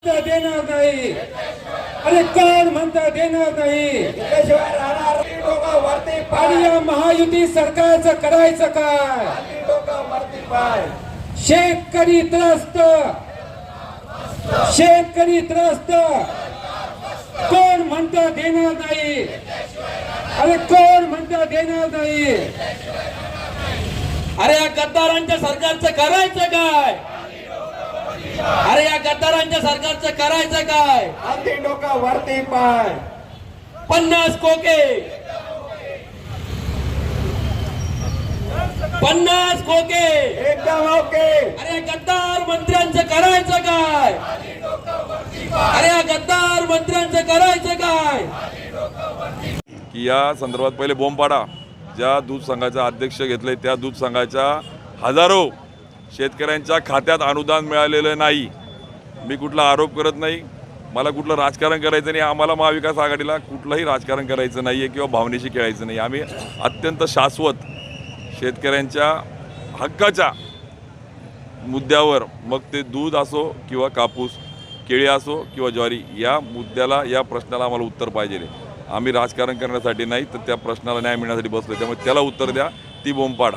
देणार नाही. अरे कोण म्हणता देणार नाही. त्याशिवाय राहणार डोकं वरती पाय, आणि या महायुती सरकारचं करायचं काय. डोकं वरती पाय. शेतकरी त्रस्त, शेतकरी त्रस्त. कोण म्हणता देणार नाही. अरे कोण म्हणता देणार नाही. अरे या गद्दारांच्या सरकारचं करायचं काय. अरे या गद्दारांच्या सरकारचं करायचं काय. अगदी डोकं वरती पाय. 50 खोके, 50 खोके. एकदम ओके. अरे या गद्दार मंत्र्यांचं करायचं काय. अरे या गद्दार मंत्र्यांचं करायचं काय. की या संदर्भात पहिले बोंब पाडा. ज्या दूध संघाचा अध्यक्ष घेतले त्या दूध संघाच्या हजारो शेतकऱ्यांच्या खात्यात अनुदान मिळालेलं नाही. मी कुठला आरोप करत नाही, मला कुठलं राजकारण करायचं नाही. आम्हाला महाविकास आघाडीला कुठलंही राजकारण करायचं नाही आहे किंवा भावनेशी खेळायचं नाही. आम्ही अत्यंत शाश्वत शेतकऱ्यांच्या हक्काच्या मुद्द्यावर, मग ते दूध असो किंवा कापूस, केळी असो किंवा ज्वारी, या मुद्द्याला, या प्रश्नाला आम्हाला उत्तर पाहिजे. आम्ही राजकारण करण्यासाठी नाही तर त्या प्रश्नाला न्याय मिळण्यासाठी बसलो. त्यामुळे त्याला उत्तर द्या, ती बोंब पाडा.